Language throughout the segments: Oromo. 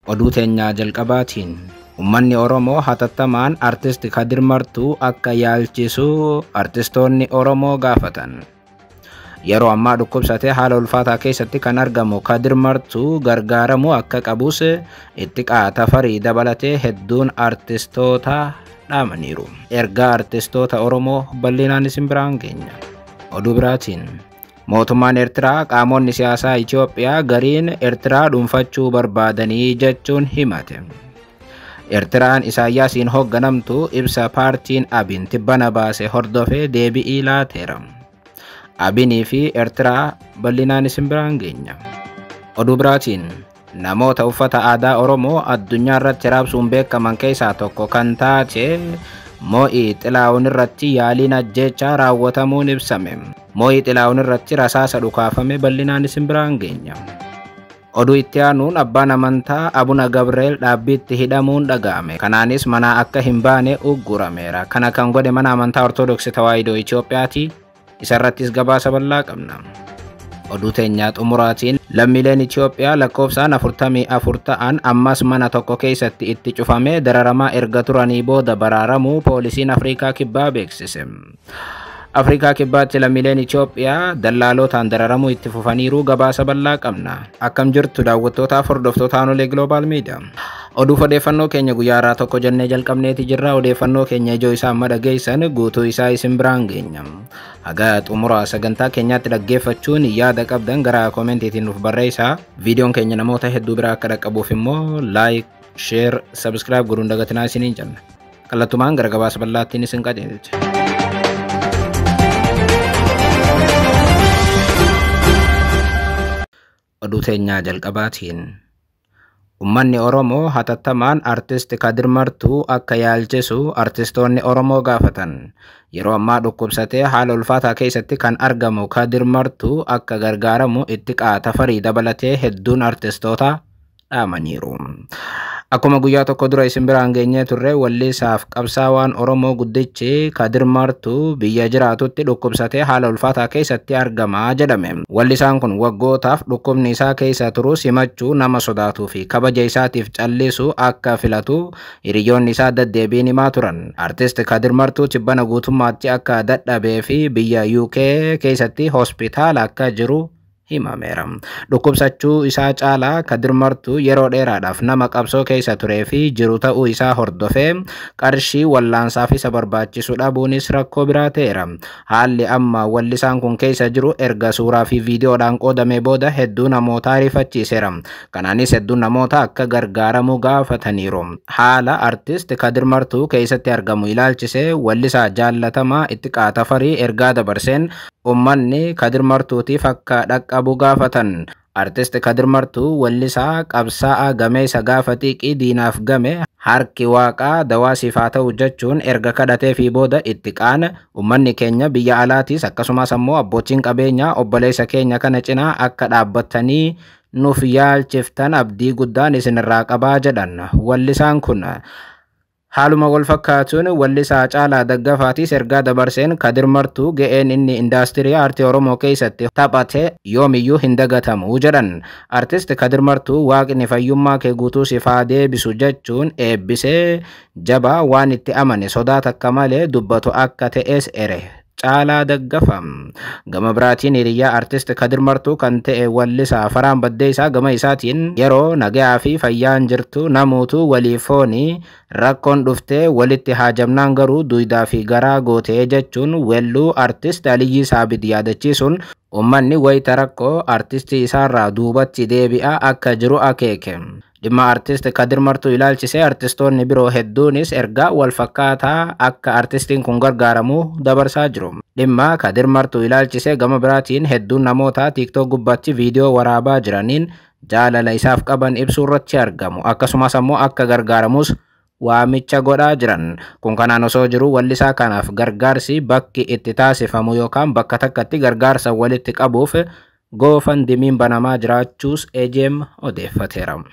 Oduu teenyaa jalqabaatiin ummanni Oromoo hatattamaan artist Kadir Martuu akka yaalchisu artistoonni Oromoo gaafatan. Yeroo ammaa dhukkubsatee haala ulfaataa keessatti kan argamu Kadir Martuu gargaaramuu akka qabus itti Tafarii dabalatee hedduun artistoota dhaamaniiru. Ergaa artistoota Oromoo bal'inaan isin biraan geenya. Oduu biraatiin mootummaan Eertiraa qaamonni siyaasaa Itoophiyaa gariin Eertiraa dhuunfachuu barbaadanii jechuun himate. Eertiraan Isaayyaasiin hoogganamtu ibsa paartiin Abiin tibbana baase hordofee deebi'ii laateera. Abinii fi Eertiraa bal'inaan isin biraan geenya. Oduu biraatiin namoota uffata aadaa Oromoo addunyaa irratti raabsuun beekaman keessaa tokko kan taate Moo'ii Xilaawun irratti yaaliin ajjeechaa raawwatamuun ibsame. Moo'ii Xilaawun irratti rasaasa dhukaafame bal'inaan isin biraan geenya. Oduu itti aanuun abbaan amantaa Abuna Gabreel dhaabbiitti hidhamuun dhaga'ame. Kanaanis mana akka hin baane uggurameera. Kana kan godhe mana amantaa Ortodoksii Tawaahidoo Itoophiyaati. Isarrattis gabaasa bal'aa qabna. Oduu teenyaa xumuraatiin lammiileen Itoophiyaa lakkoofsaan 44 ta'an ammas mana tokko keessatti itti cufamee dararamaa erga turanii booda baraaramuu poolisiin Afrikaa Kibbaa beeksise. Afrikaa Kibbaatti lammiileen Itoophiyaa dallaalotaan dararamuu itti fufaniiru gabaasa bal'aa qabna. Akkam jirtu daawwattootaaf hordoftoota Anolee Global Media. Oduuf odeeffannoo keenya guyyaa irraa tokko jennee jalqabneeti jirra. Odeeffannoo keenya ijoo isaa amma dhageessan guutuu isaa isin biraan geenya. Haga xumura sagantaa keenyaatti dhaggeeffachuun yaada qabdan gara koomentiitiin nuuf barreessaa. Viidiyoon keenya namoota hedduu biraa akka dhaqqabuuf immoo like, share, subscribe godhuun dagatinaa isiniin jenna. Kallattumaan gara gabaasa bal'aattiin isin qajeelcha. Oduu teenyaa jalqabaatiin ummanni Oromoo hatattamaan artist Kadir Martuu akka yaalchisu artistoonni Oromoo gaafatan. Yeroo ammaa dhukkubsatee haala ulfaataa keessatti kan argamu Kadir Martuu akka gargaaramu itti Tafarii dabalatee hedduun artistoota dhaamaniiru. Akkuma guyyaa tokko dura isin biraan geenyee turre wallisaaf qabsaawaan Oromoo guddichi Kadir Martuu biyya jiraatutti dhukkubsatee haala ulfaataa keessatti argama jedhame. Wallisaan kun waggootaaf dhukkubni isaa keessa turu simachuu nama sodaatuu fi kabaja isaatiif callisu akka filatu hiriyoonni isaa deddeebiin himaa turan. Artist Kadir Martuu tibbana guutummaatti akka dadhabee fi biyya UK keessatti hospitaala akka jiru himameera. Dhukkubsachuu isaa caalaa Kadir Martuu yeroo dheeraadhaaf nama qabsoo keessa turee fi jiru ta'uu isaa hordofee qarshii wallaansaaf isa barbaachisu dhabuunis rakkoo biraa ta'eera. Haalli amma wallisaan kun keessa jiru erga suuraa fi viidiyoodhaan qoodamee booda hedduu namootaa rifachiiseera. Kanaanis hedduun namoota akka gargaaramuu gaafataniiru. Haala artist Kadir Martuu keessatti argamu ilaalchisee wallisaa jaallatamaa itti Tafarii ergaa dabarseen ummanni Kadir Martuutiif akka dhaqqabu gaafatan. Artist Kadir Martuu wallisaa qabsaa'aa gameessa gaafa xiiqii diinaaf game harki waaqaa dawaasiif haa ta'u jechuun erga kadhatee fi booda itti ummanni keenya biyya alaatis akkasumas ammoo abbootiin qabeenyaa obboleessa keenya kana cinaa akka dhaabbatanii nuuf yaalchiftan abdii guddaan isinirraa qabaa jedhan wallisaan kun. Haaluma wal fakkaatuun wallisaa Caalaa Daggafaatis ergaa dabarseen Kadir Martuu ga'een inni indaastirii aartii Oromoo keessatti taphate yoomiyyuu hin dagatamu jedhan. Artist Kadir Martuu waaqni fayyummaa kee guutuu siif haa deebisu jechuun eebbisee jabaa waan itti amane sodaa takka malee dubbatu akka ta'es ere. Caalaa Daggafaa gama biraatiin hiriyaa artist Kadir Martuu kan ta'e wallisaa Faraan Baddeessaa gama isaatiin yeroo nagaa fi fayyaan jirtu namuutu waliif foonii rakkoon dhuftee walitti haajamnaan garuu duwidaa fi garaa gootee jechuun welluu artist Aliyyi Saabit yaadachiisuun ummanni wayita rakkoo artistii isaarraa duubatti deebi'aa akka jiru akeeke. Dhimma artist Kadir Martuu ilaalchisee artistoonni biroo hedduunis ergaa wal fakkaataa akka artistiin kun gargaaramu dabarsaa jiru. Dhimma Kadir Martuu ilaalchisee gama biraatiin hedduun namoota TikTok gubbatti viidiyoo waraabaa jiraniin jaalala isaaf qaban ibsuu irratti argamu. Akkasumas ammoo akka gargaaramus waamicha godhaa jiran. Kun kanaan osoo jiru wallisaa kanaaf gargaarsi bakki itti taasifamu yookaan bakka takkatti gargaarsa walitti qabuuf GoFundMe'n banamaa jiraachuus EJM odeeffateera.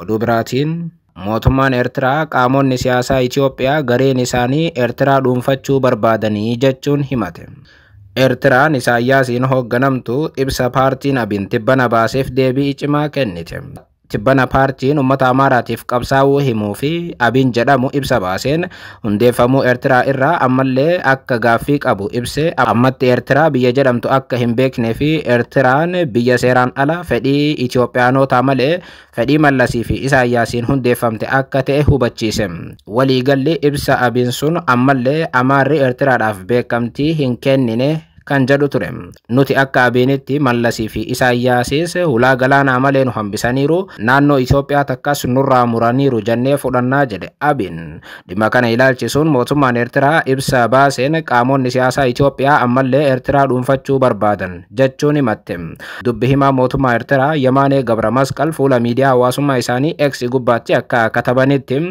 Oduu biraatiin mootummaan Eertiraa qaamonni siyaasaa Itoophiyaa gareen isaanii Eertiraa dhuunfachuu barbaadanii jechuun himate. Eertiraan Isaayyaasiin hoogganamtu ibsa paartiin Abiin tibbana baaseef deebii cimaa kennite. Tibbana paartiin uummata Amaaraatiif qabsaa'uu himuu fi Abiin jedhamu ibsa baaseen hundeeffamuu Eertiraa irraa ammallee akka gaaffii qabu ibse ammatti Eertiraa biyya jedhamtu akka hin beeknee fi Eertiraan biyya seeraan ala fedhii Itoophiyaanotaa malee fedhii Mallasii fi Isaayyaasiin hundeeffamte akka ta'e hubachiise. Waliigalli ibsa Abiin sun ammallee Amaarri Eertiraadhaaf beekamtii hin kennine kan jedhu ture. Nuti akka Abiinitti Mallasii fi Isaayyaasis hulaa galaanaa malee nu hambisaniiru naannoo Itoophiyaa takkas nurraa muraniiru jennee fudhannaa jedhe Abiin. Dhimma kana ilaalchisuun mootummaan Eertiraa ibsa baaseen qaamonni siyaasaa Itoophiyaa ammallee Eertiraa dhuunfachuu barbaadan jechuun himatte. Dubbi himaa mootummaa Eertiraa Yemaanee Gabramasqal fuula miidiyaa hawaasummaa isaanii X gubbaatti akka katabanitti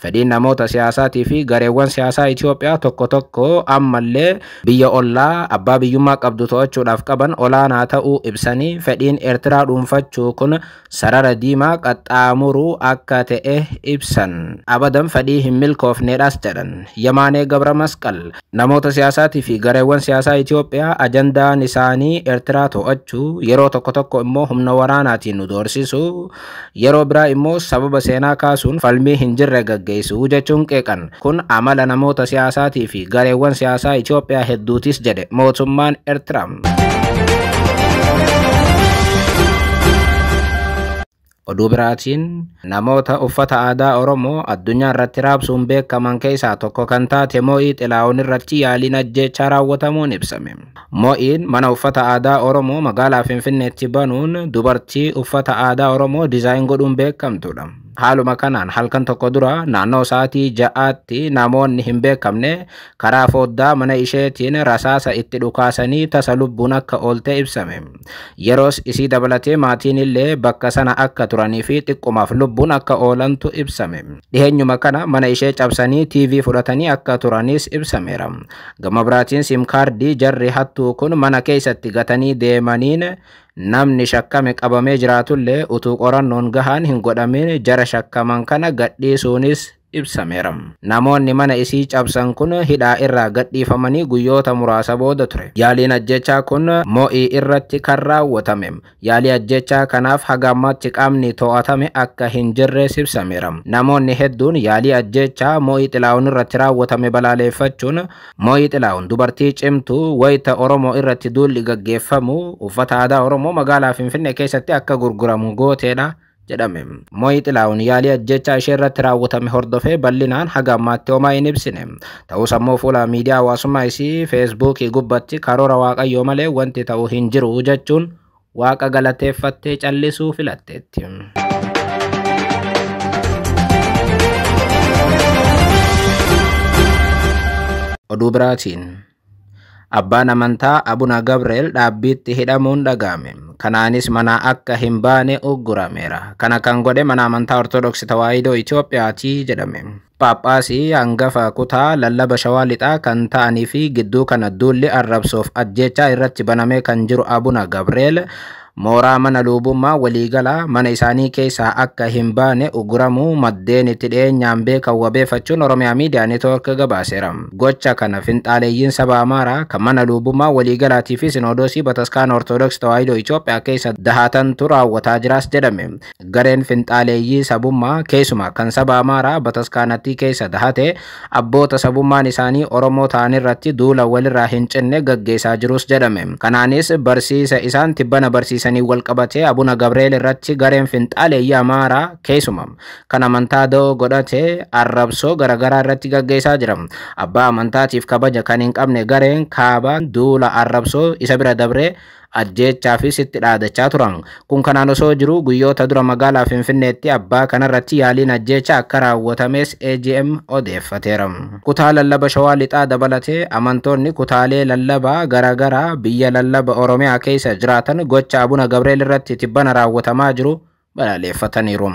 fedhiin namoota siyaasaatii fi gareewwan siyaasaa Itoophiyaa tokko tokko ammallee biyya ollaa abbaa biyyummaa qabdu to'achuudhaaf qaban olaanaa ta'uu ibsanii fedhiin Eertiraa dhuunfachuu kun sarara diimaa qaxxaamuruu akka ta'e ibsan. Abadan fedhii hin milkoofneedhaas jedhan. Yemaanee Gabramasqal namoota siyaasaatii fi gareewwan siyaasaa Itoophiyaa ajandaan isaanii Eertiraa to'achuu, yeroo tokko tokko immoo humna waraanaatiin nu doorsisuu, yeroo biraa immoo sababa seenaa kaasuun falmii hin jirre gaggeessuu jechuun qeeqan. Kun amala namoota siyaasaatii fi gareewwan siyaasaa Itoophiyaa hedduutis jedhe mootummaan Eertiraa. Oduu biraatiin namoota uffata aadaa Oromoo addunyaa irratti raabsuun beekaman keessaa tokko kan taate Mo'ii Xilaa'oon irratti yaaliin ajjeechaa raawwatamuun ibsame. Mo'iin mana uffata aadaa Oromoo magaalaa Finfinneetti banuun dubartii uffata aadaa Oromoo dizaayin godhuun beekamtudha. Haaluma kanaan halkan tokko dura naannoo sa'aatii 6tti namoonni hin beekamne karaa foddaa mana isheetiin rasaasa itti dhukaasanii tasa lubbuun akka oolte ibsame. Yeroos isii dabalatee maatiin illee bakka sana akka turanii fi xiqqoomaaf lubbuun akka oolantu ibsame. Dhiheenyuma kana mana ishee cabsanii TV fudhatanii akka turanis ibsameera. Gama biraatiin simkaardii jarri hattuu kun mana keessatti gatanii deemaniin namni shakkame qabamee jiraatullee utuu qorannoon gahaan hin godhamin jara shakkaman kana gadhiisuunis ibsameera. Namoonni mana isii cabsan kun hidhaa irraa gadhiifamanii guyyoota muraasa booda ture. Yaaliin ajjechaa kun Mo'ii irratti kan raawwatame. Yaalii ajjechaa kanaaf haga ammaatti qaamni to'atame akka hin jirres ibsameera. Namoonni hedduun yaalii ajjechaa Mo'ii Xilaa'oon irratti raawwatame balaaleffachuun Mo'ii Xilaa'oon dubartii cimtuu wayita Oromoo irratti duulli gaggeeffamu uffata aadaa Oromoo magaalaa Finfinnee keessatti akka gurguramu gooteedha jedhame. Mo'ii Xilaa'oon yaalii ajjechaa ishee irratti raawwatame hordofee bal'inaan haga ammaatti homaa hin ibsine. Ta'us ammoo fuula miidiyaa hawaasummaa isii Feesbuukii gubbatti karoora Waaqayyoo malee wanti ta'u hin jiru jechuun Waaqa galateeffattee callisuu filatteetti. Oduu biraatiin abbaan amantaa Abuna Gabriel dhaabbiitti hidhamuun dhaga'ame. Kanaanis mana akka hin baane uggurameera. Kana kan godhe mana amantaa Ortodoksii Tawaahidoo Itoophiyaati jedhame. Paaphaasii hangafa kutaa lallaba Shawaa Lixaa kan ta'anii fi gidduu kana duulli arrabsoof ajjechaa irratti banamee kan jiru Abuna Gabriel mooraa mana lubummaa waliigalaa mana isaanii keessaa akka hin baane uguramuu maddeen itti dhiyeenyaan beekan wabeeffachuun Oromiyaa Miidiyaa Neetwoork gabaaseera. Gocha kana finxaaleeyyiin saba Amaaraa kan mana lubummaa waliigalaatii fi Sinodoosii Bataskaana Ortodoksii Tawaahidoo Itoophiyaa keessa dahatantu raawwataa jiraas jedhame. Gareen finxaaleeyyii sabummaa keessumaa kan saba Amaaraa Bataskaanatti keessa dahate abboota sabummaan isaanii Oromoo ta'an irratti duula walirraa hin cinne gaggeessaa jirus jedhame. Kanaanis barsiisa isaan tibbana barsiisa sanii wal qabatee Abuna Gabriel irratti gareen finxaaleeyyii Amaaraa keessumaa kan amantaa da'oo godhatee arrabsoo garaagaraa irratti gaggeessaa jira. Abbaa amantaatiif kabaja kan hin qabne gareen kaabaan duula arrabsoo isa bira dabree ajjechaa fi sitti dhaadachaa turan. Kun kanaan osoo jiru guyyoota dura magaalaa Finfinneetti abbaa kanarratti yaaliin ajjechaa akka raawwatames AGM odeeffateera. Kutaa lallaba Shawaa Lixaa dabalatee amantoonni kutaalee lallabaa garaagaraa biyya lallaba Oromiyaa keessa jiraatan gocha Abuna Gabriel irratti tibbana raawwatamaa jiru balaaleffataniiru.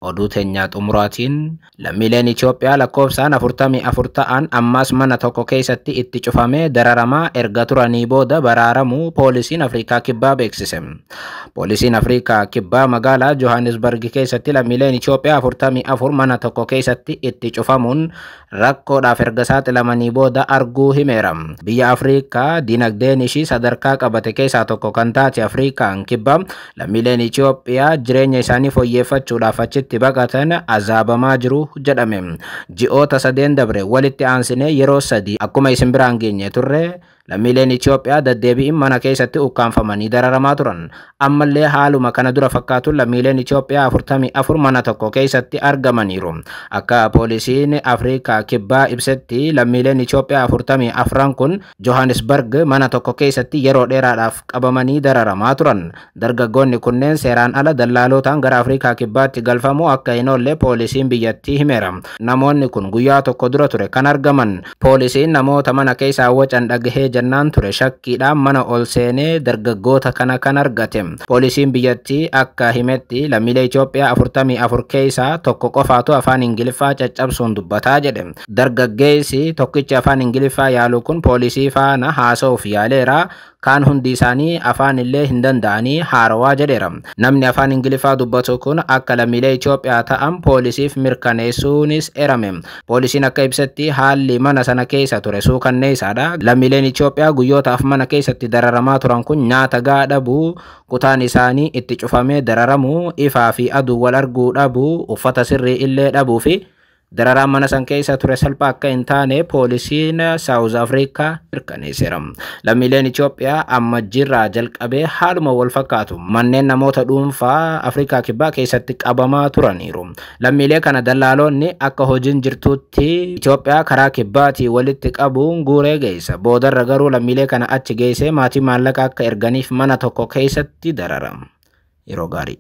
oduu teenyaa xumuraatiin lammiileen Itoophiyaa lakkoofsaan 44 ta'an ammas mana tokko keessatti itti cufamee dararamaa erga turanii booda baraaramuu poolisiin Afrikaa Kibbaa beeksise. Poolisiin Afrikaa Kibbaa magaalaa Johannesburg keessatti lammiileen Itoophiyaa 44 mana tokko keessatti itti cufamuun rakkoodhaaf erga saaxilamanii booda arguu himeera. Biyya Afrikaa dinagdeen ishii sadarkaa qabate keessaa tokko kan taate Afrikaan Kibbaa lammiileen Itoophiyaa jireenya isaanii fooyyeffachuudhaaf achitti baqatan azaabamaa jiru jedhame. Ji'oota sadeen dabre walitti aansinee yeroo sadii akkuma isin biraan geenye turre lammiileen Itoophiyaa deddeebiin mana keessatti ukkaanfamanii dararamaa turan. Ammallee haaluma kana dura fakkaatuun lammiileen Itoophiyaa 44 mana tokko keessatti argamaniiru. Akka poolisiin Afrikaa Kibbaa ibsetti lammiileen Itoophiyaa 44 kun Johannesburg mana tokko keessatti yeroo dheeraadhaaf qabamanii dararamaa turan. Dargaggoonni kunneen seeraan ala dallaalootaan gara Afrikaa Kibbaatti galfamuu akka hin oolle poolisiin biyyattii himeera. Namoonni kun guyyaa tokko dura ture kan argaman. Poolisiin namoota mana keessaa wacan dhagahee jennaan ture shakkiidhaan mana ol seenee dargaggoota kana kan argate. Poolisiin biyyattii akka himetti lammiilee Itoophiyaa 44 keessaa tokko qofaatu afaan Ingiliffaa caccabsuun dubbataa jedhe. Dargaggeessi tokkichi afaan Ingiliffaa yaalu kun poolisii faana haasa'uuf yaaleera. Kaan hundi isaanii afaan illee hin danda'anii haarawaa jedheera. Namni afaan Ingiliffaa dubbatu kun akka lammiilee Itoophiyaa ta'an poolisiif mirkaneessuunis eerame. Poolisiin akka ibsetti haalli mana sana keessa ture suukanneessaadha. Lammiileen Itoophiyaa guyyootaaf mana keessatti dararamaa turan kun nyaata gahaa dhabuu, kutaan isaanii itti cufamee dararamuu, ifaa fi aduu wal arguu dhabuu, uffata sirrii illee dhabuu fi dararaan mana san keessa ture salphaa akka hin taane poolisiin South Africa mirkaneesseera. Lammiileen Itoophiyaa ammajjiirraa jalqabee haaluma wal fakkaatu manneen namoota dhuunfaa Afrikaa Kibbaa keessatti qabamaa turaniiru. Lammiilee kana dallaaloonni akka hojiin jirtutti Itoophiyaa karaa Kibbaatii walitti qabuun guuree geessa. Boodarra garuu lammiilee kana achi geessee maatii maallaqa akka erganiif mana tokko keessatti darara. Yeroo gaarii.